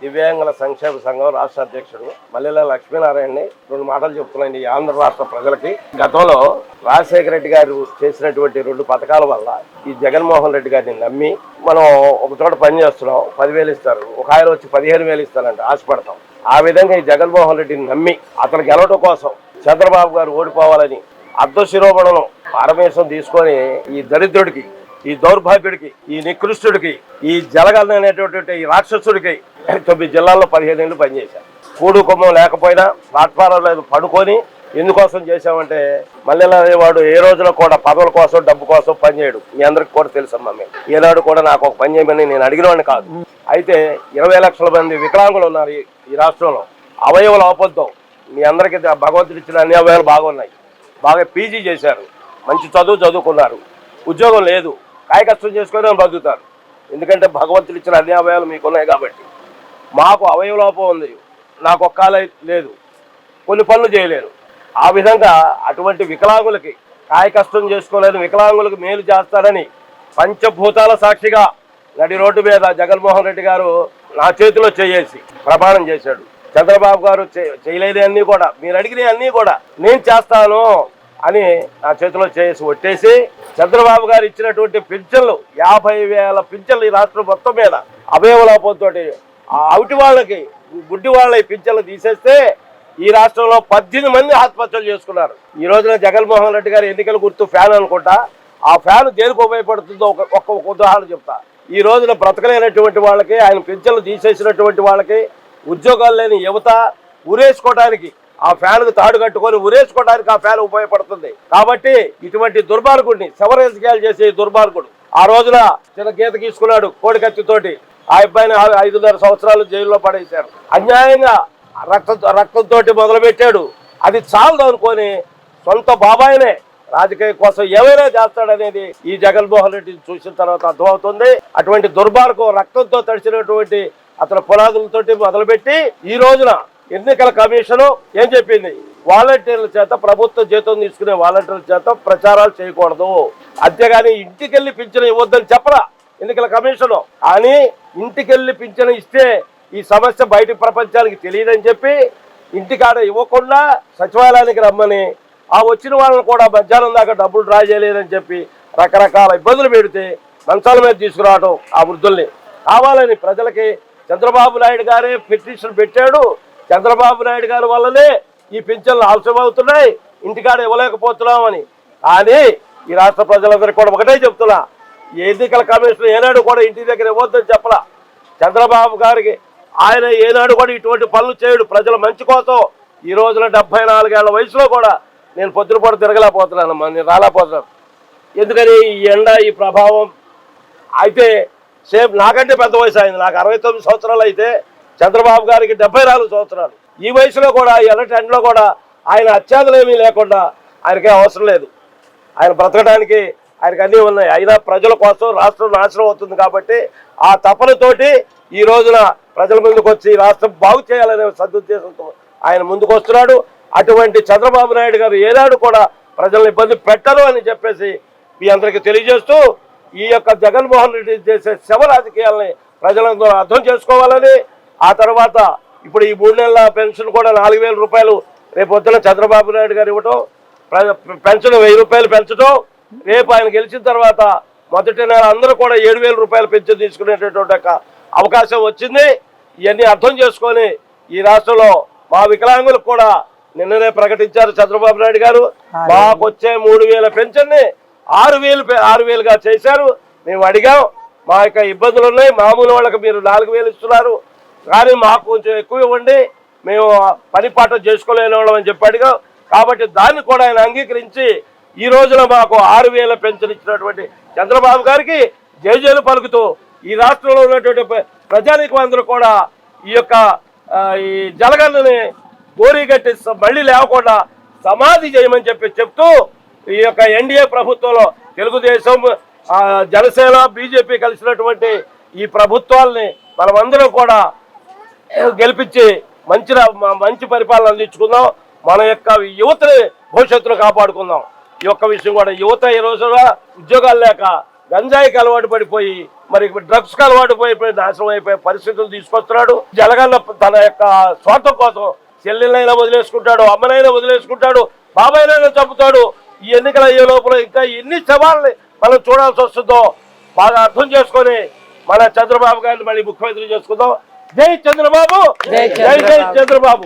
దివ్యాంగుల సంక్షేమ సంఘం రాష్ట్ర అధ్యక్షుడు మల్లెల లక్ష్మీనారాయణని 2 మాటలు చెప్తున్నాను. ఈ ఆంధ్ర రాష్ట్ర ప్రజలకి గతంలో రాజశేఖర రెడ్డి గారు చేసినటువంటి 2 పథకాల వల్ల ఈ జగన్మోహన్ రెడ్డి గారిని నమ్మి మనం ఒక చోట పని చేస్తున్నాం, 10,000 ఇస్తారు, ఒక ఆయన వచ్చి 15,000 ఇస్తారంటే ఆశపడతాం. ఆ విధంగా ఈ జగన్మోహన్ రెడ్డిని నమ్మి అతను గెలవడం కోసం చంద్రబాబు గారు ఓడిపోవాలని అర్ధ శిరోమణం పారమేశం తీసుకొని ఈ దరిద్రుడికి, ఈ దౌర్భాగ్యుడికి, ఈ నికృష్టుడికి, ఈ జలగన్న అనేటటువంటి ఈ రాక్షసుడికి 9 జిల్లాల్లో 15 ఏళ్ళు పనిచేశారు. కూడు కుమ్మం లేకపోయినా ప్లాట్ఫారం లేదు పడుకొని ఎందుకోసం చేశామంటే మల్లెల అనేవాడు ఏ రోజులో కూడా పదవుల కోసం డబ్బు కోసం పనిచేయడు. మీ అందరికి కూడా తెలుసమ్మా. మేము ఏనాడు కూడా నాకు ఒక పని చేయమని నేను అడిగినవాడిని కాదు. అయితే 20 లక్షల మంది వికలాంగులు ఉన్నారు ఈ రాష్ట్రంలో. అవయవ లోపంతో మీ అందరికీ భగవంతుడు ఇచ్చిన అన్ని అవయవాలు బాగున్నాయి. బాగా పీజీ చేశారు, మంచి చదువుకున్నారు, ఉద్యోగం లేదు, కాయకష్టం చేసుకొని బతుకుతారు. ఎందుకంటే భగవంతుడు ఇచ్చిన అన్ని అవయవాలు మీకున్నాయి కాబట్టి. మాకు అవయవ లోపం ఉంది, నాకు ఒక్కాలే లేదు, కొన్ని పనులు చేయలేరు. ఆ విధంగా అటువంటి వికలాంగులకి, కాయకష్టం చేసుకోలేని వికలాంగులకు మేలు చేస్తారని పంచభూతాల సాక్షిగా నడి రోడ్డు మీద జగన్మోహన్ రెడ్డి గారు నా చేతిలో చేసి ప్రమాణం చేశాడు. చంద్రబాబు గారు చేయలేని అన్నీ కూడా, మీరు అడిగిన అన్నీ కూడా నేను చేస్తాను అని నా చేతిలో చేసి ఒట్టేసి చంద్రబాబు గారు ఇచ్చినటువంటి పింఛన్లు 50,000 పింఛన్లు ఈ రాష్ట్రం మొత్తం మీద అవయవ లోపంతో అవిటి వాళ్ళకి, గుడ్డి వాళ్ళ పింఛన్లు తీసేస్తే ఈ రాష్ట్రంలో 18 మంది ఆత్మహత్యలు చేసుకున్నారు. ఈ రోజున జగన్మోహన్ రెడ్డి గారు ఎన్నికల గుర్తు ఫ్యాన్ అనుకుంటా. ఆ ఫ్యాన్ దేనికి ఉపయోగపడుతుందో ఒక్క ఉదాహరణ చెప్తా. ఈ రోజున బ్రతకలేనటువంటి వాళ్ళకి, ఆయన పింఛన్లు తీసేసినటువంటి వాళ్ళకి, ఉద్యోగాలు లేని యువత ఉరేసుకోవడానికి ఆ ఫ్యాన్కు తాడు కట్టుకొని ఉరేసుకోవడానికి ఆ ఫ్యాన్ ఉపయోగపడుతుంది. కాబట్టి ఇటువంటి దుర్మార్గుడిని శవరాజకీయాలు చేసే దుర్మార్గుడు ఆ రోజున చిన్న గీత గీసుకున్నాడు కోడికత్తితోటి. ఆ అబ్బాయిని 5.5 సంవత్సరాలు జైల్లో పడేశారు. అన్యాయంగా రక్తంతో మొదలుపెట్టాడు. అది చాలదు అనుకొని సొంత బాబాయినే రాజకీయ కోసం ఏమైనా చేస్తాడనేది ఈ జగన్మోహన్ రెడ్డి చూసిన తర్వాత అర్థమవుతుంది. అటువంటి దుర్మార్గం రక్తంతో తడిచినటువంటి అతని పునాదులతోటి మొదలుపెట్టి ఈ రోజున ఎన్నికల కమిషను ఏం చెప్పింది, వాలంటీర్ల చేత, ప్రభుత్వ జీతం తీసుకునే వాలంటీర్ల చేత ప్రచారాలు చేయకూడదు, అంతేగాని ఇంటికెళ్ళి పింఛను ఇవ్వద్దని చెప్పరా ఎన్నికల కమిషను. కానీ ఇంటికెళ్ళి పింఛను ఇస్తే ఈ సమస్య బయట ప్రపంచానికి తెలియదని చెప్పి ఇంటికాడ ఇవ్వకుండా సచివాలయానికి రమ్మని, ఆ వచ్చిన వాళ్ళని కూడా మధ్యాహ్నం దాకా డబ్బులు డ్రా చేయలేదని చెప్పి రకరకాల ఇబ్బందులు పెడితే మంచాల మీద తీసుకురావడం ఆ వృద్ధుల్ని కావాలని ప్రజలకి చంద్రబాబు నాయుడు గారే పిటిషన్ పెట్టాడు. చంద్రబాబు నాయుడు గారి వల్లనే ఈ పింఛన్లు ఆలస్యమవుతున్నాయి, ఇంటికాడ ఇవ్వలేకపోతున్నామని. కానీ ఈ రాష్ట్ర ప్రజలందరికీ కూడా ఒకటే చెప్తున్నా, ఎన్నికల కమిషన్ ఏనాడు కూడా ఇంటి దగ్గర ఇవ్వద్దని చెప్పలా. చంద్రబాబు గారికి ఆయన ఏనాడు కూడా ఇటువంటి పనులు చేయడు ప్రజల మంచి కోసం. ఈ రోజున 74 ఏళ్ల వయసులో కూడా నేను పొద్దునపూట తిరగలేకపోతున్నానమ్మా, నేను రాలేకపోతున్నాను. ఎందుకని ఈ ఎండ, ఈ ప్రభావం. అయితే సేమ్ నాకంటే పెద్ద వయసు అయింది, నాకు 69 సంవత్సరాలు అయితే చంద్రబాబు గారికి 74 సంవత్సరాలు. ఈ వయసులో కూడా ఎల్లటి ఎండలో కూడా ఆయన అత్యాధులు ఏమీ లేకుండా ఆయనకే అవసరం లేదు. ఆయన బ్రతకడానికి ఆయనకు అన్నీ ఉన్నాయి. అయినా ప్రజల కోసం రాష్ట్రం నాశనం అవుతుంది కాబట్టి ఆ తపనతోటి ఈ రోజున ప్రజల ముందుకు వచ్చి రాష్ట్రం బాగు చేయాలనే సదుద్దేశంతో ఆయన ముందుకు వస్తున్నాడు. అటువంటి చంద్రబాబు నాయుడు గారు ఏనాడు కూడా ప్రజలను ఇబ్బంది పెట్టరు అని చెప్పేసి మీ అందరికీ తెలియజేస్తూ, ఈ యొక్క జగన్మోహన్ రెడ్డి చేసే శవ రాజకీయాలని ప్రజలందరూ అర్థం చేసుకోవాలని, ఆ తర్వాత ఇప్పుడు ఈ 3 నెలల పెన్షన్ కూడా 4,000 రూపాయలు రేపు పొద్దున చంద్రబాబు నాయుడు గారు ఇవ్వటం, పెన్షన్ 1,000 రూపాయలు పెంచడం, రేపు ఆయన గెలిచిన తర్వాత మొదటి నెల అందరూ కూడా 7,000 రూపాయలు పెన్షన్ తీసుకునేటటువంటి అవకాశం వచ్చింది. ఇవన్నీ అర్థం చేసుకొని ఈ రాష్ట్రంలో మా వికలాంగులకు కూడా నిన్ననే ప్రకటించారు చంద్రబాబు నాయుడు గారు. మాకు వచ్చే 3,000 పెన్షన్ని 6,000గా చేశారు. మేము అడిగాం, మా యొక్క ఇబ్బందులు ఉన్నాయి, మామూలు వాళ్ళకి మీరు 4,000 ఇస్తున్నారు, కానీ మాకు కొంచెం ఎక్కువ ఇవ్వండి, మేము పని పాట చేసుకోలేని వాళ్ళం అని చెప్పి అడిగాం. కాబట్టి దాన్ని కూడా ఆయన అంగీకరించి ఈ రోజున మాకు 6,000 పెన్షన్ ఇచ్చినటువంటి చంద్రబాబు గారికి జయజయలు పలుకుతూ ఈ రాష్ట్రంలో ఉన్నటువంటి ప్రజానీకం అందరూ కూడా ఈ యొక్క ఈ జలగన్నని గోరీగట్టి మళ్ళీ లేవకుండా సమాధి చేయమని చెప్తూ ఈ యొక్క ఎన్డీఏ ప్రభుత్వంలో తెలుగుదేశం, జనసేన, బీజేపీ కలిసినటువంటి ఈ ప్రభుత్వాలని మనమందరం కూడా గెలిపించి మంచి పరిపాలన అందించుకుందాం. మన యొక్క యువతని భవిష్యత్తును కాపాడుకుందాం. ఈ యొక్క విషయం కూడా యువత ఈ రోజున ఉద్యోగాలు లేక గంజాయికి అలవాటు పడిపోయి మరి డ్రగ్స్ కి అలవాటు అయిపోయి నాశనం అయిపోయే పరిస్థితులు తీసుకొస్తున్నాడు. జలగల్ల తన యొక్క స్వార్థం కోసం చెల్లెలైనా వదిలేసుకుంటాడు, అమ్మనైనా వదిలేసుకుంటాడు, బాబాయినైనా చంపుతాడు. ఈ ఎన్నికలు అయ్యే లోపల ఇంకా ఎన్ని సవాళ్ళని మనం చూడాల్సి వస్తుందో బాగా అర్థం చేసుకొని మన చంద్రబాబు గారిని మళ్ళీ ముఖ్యమంత్రి చేసుకుందాం. జై చంద్రబాబు, జై జై చంద్రబాబు.